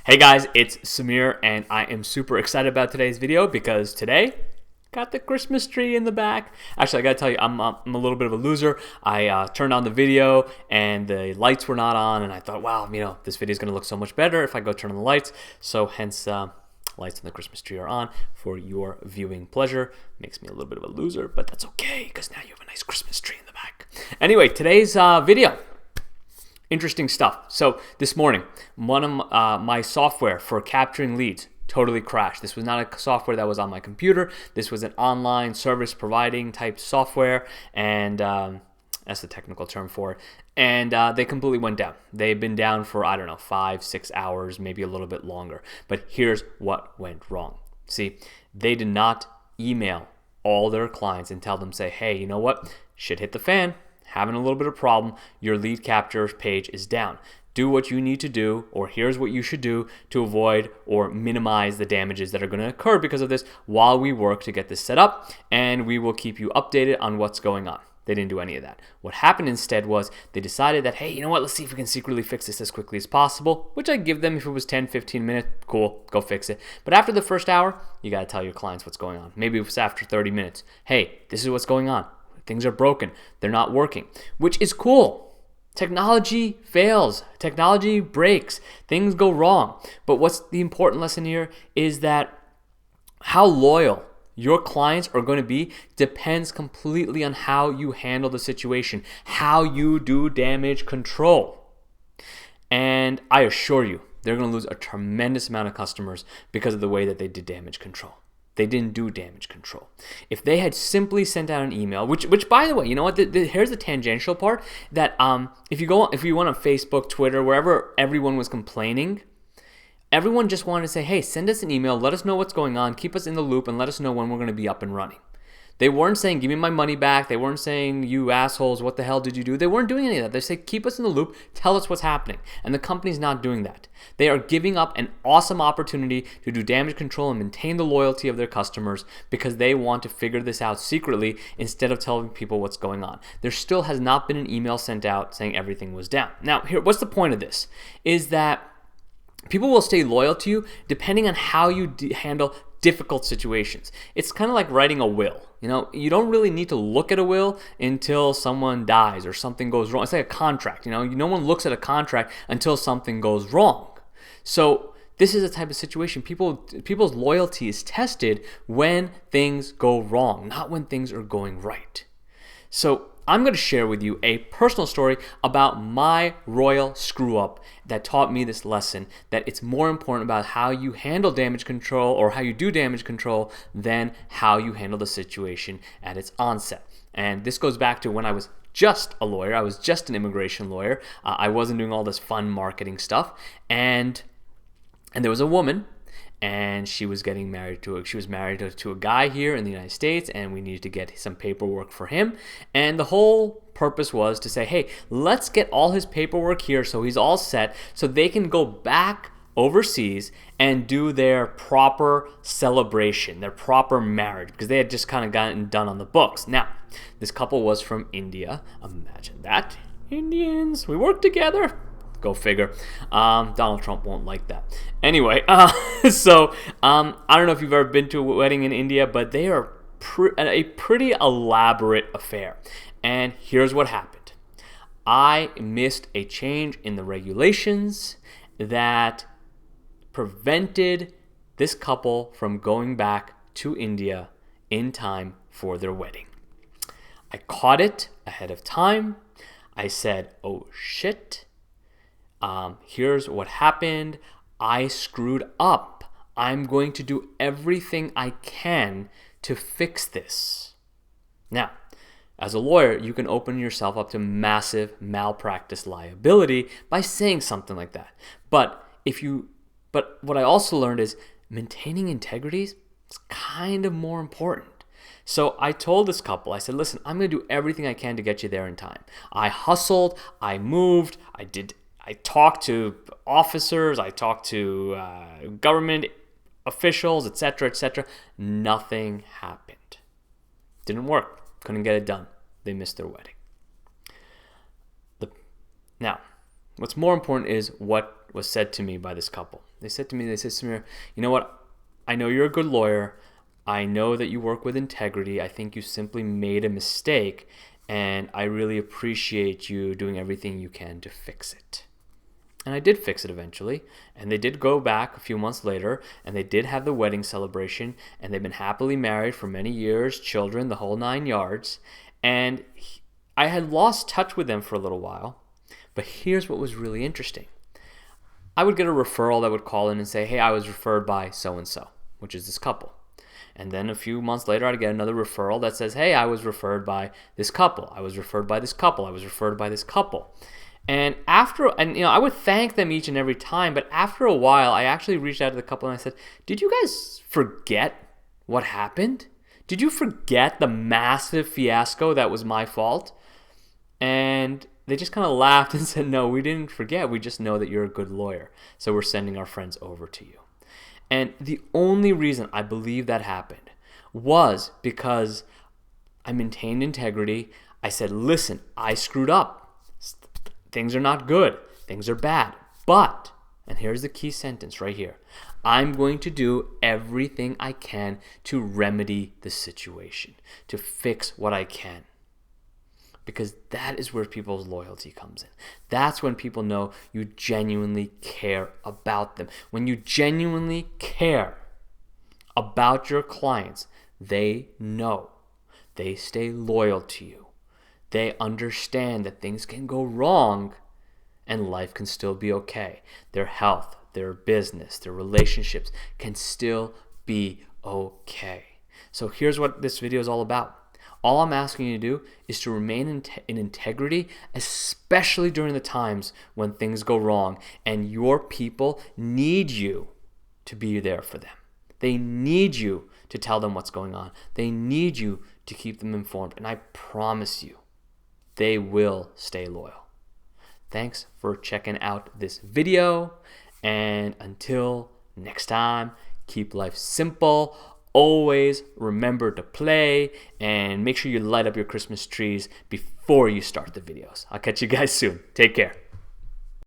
Hey guys, it's Sameer and I am super excited about today's video because today got the Christmas tree in the back. Actually, I gotta tell you, I'm a little bit of a loser. I turned on the video and the lights were not on, and I thought, wow, this video is gonna look so much better if I go turn on the lights. So hence, lights on the Christmas tree are on for your viewing pleasure. Makes me a little bit of a loser, but that's okay because now you have a nice Christmas tree in the back. Anyway, today's video. Interesting stuff. So this morning, one of my software for capturing leads totally crashed. This was not a software that was on my computer. This was an online service providing type software, and that's the technical term for it. And they completely went down. They've been down for, I don't know, 5-6 hours, maybe a little bit longer. But here's what went wrong. See, they did not email all their clients and tell them, say, hey, you know what? Shit hit the fan. Having a little bit of problem, your lead capture page is down. Do what you need to do, or here's what you should do to avoid or minimize the damages that are going to occur because of this while we work to get this set up, and we will keep you updated on what's going on. They didn't do any of that. What happened instead was they decided that, hey, you know what, let's see if we can secretly fix this as quickly as possible, which I give them. If it was 10-15 minutes, cool, go fix it. But after the first hour, you got to tell your clients what's going on. Maybe it was after 30 minutes. Hey, this is what's going on. Things are broken. They're not working, which is cool. Technology fails. Technology breaks. Things go wrong. But what's the important lesson here is that how loyal your clients are going to be depends completely on how you handle the situation, how you do damage control. And I assure you, they're going to lose a tremendous amount of customers because of the way that they did damage control. They didn't do damage control. If they had simply sent out an email, which by the way, you know what? Here's the tangential part that if you went on Facebook, Twitter, wherever everyone was complaining, everyone just wanted to say, hey, send us an email, let us know what's going on, keep us in the loop, and let us know when we're going to be up and running. They weren't saying, give me my money back. They weren't saying, you assholes, what the hell did you do? They weren't doing any of that. They said, keep us in the loop, tell us what's happening. And the company's not doing that. They are giving up an awesome opportunity to do damage control and maintain the loyalty of their customers because they want to figure this out secretly instead of telling people what's going on. There still has not been an email sent out saying everything was down. Now, here, what's the point of this? Is that people will stay loyal to you depending on how you handle difficult situations. It's kind of like writing a will. You don't really need to look at a will until someone dies or something goes wrong. It's like a contract. No one looks at a contract until something goes wrong. So this is a type of situation. People's loyalty is tested when things go wrong, not when things are going right. So I'm going to share with you a personal story about my royal screw up that taught me this lesson, that it's more important about how you handle damage control or how you do damage control than how you handle the situation at its onset. And this goes back to when I was just a lawyer. I was just an immigration lawyer. I wasn't doing all this fun marketing stuff. And there was a woman, and she was married to a guy here in the United States, and we needed to get some paperwork for him. And the whole purpose was to say, hey, let's get all his paperwork here so he's all set so they can go back overseas and do their proper celebration, their proper marriage, because they had just kind of gotten done on the books. Now, this couple was from India. Imagine that. Indians, we work together. Go figure. Donald Trump won't like that. Anyway, so I don't know if you've ever been to a wedding in India, but they are a pretty elaborate affair. And here's what happened. I missed a change in the regulations that prevented this couple from going back to India in time for their wedding. I caught it ahead of time. I said, oh shit. Here's what happened. I screwed up. I'm going to do everything I can to fix this. Now, as a lawyer, you can open yourself up to massive malpractice liability by saying something like that. But what I also learned is maintaining integrity is kind of more important. So I told this couple, I said, listen, I'm going to do everything I can to get you there in time. I hustled, I moved, I talked to officers, I talked to government officials, etc., etc. Nothing happened. Didn't work. Couldn't get it done. They missed their wedding. Now, what's more important is what was said to me by this couple. They said, Sameer, you know what? I know you're a good lawyer. I know that you work with integrity. I think you simply made a mistake, and I really appreciate you doing everything you can to fix it. And I did fix it eventually, and they did go back a few months later, and they did have the wedding celebration, and they've been happily married for many years, children, the whole 9 yards. And I had lost touch with them for a little while, but here's what was really interesting. I would get a referral that would call in and say, hey, I was referred by so-and-so, which is this couple. And then a few months later, I'd get another referral that says, hey, I was referred by this couple. I was referred by this couple. I was referred by this couple. And I would thank them each and every time, but after a while, I actually reached out to the couple and I said, did you guys forget what happened? Did you forget the massive fiasco that was my fault? And they just kind of laughed and said, no, we didn't forget. We just know that you're a good lawyer. So we're sending our friends over to you. And the only reason I believe that happened was because I maintained integrity. I said, listen, I screwed up. Things are not good. Things are bad. But, and here's the key sentence right here, I'm going to do everything I can to remedy the situation, to fix what I can. Because that is where people's loyalty comes in. That's when people know you genuinely care about them. When you genuinely care about your clients, they know. They stay loyal to you. They understand that things can go wrong and life can still be okay. Their health, their business, their relationships can still be okay. So here's what this video is all about. All I'm asking you to do is to remain in integrity, especially during the times when things go wrong and your people need you to be there for them. They need you to tell them what's going on. They need you to keep them informed. And I promise you, they will stay loyal. Thanks for checking out this video. And until next time, keep life simple. Always remember to play and make sure you light up your Christmas trees before you start the videos. I'll catch you guys soon. Take care.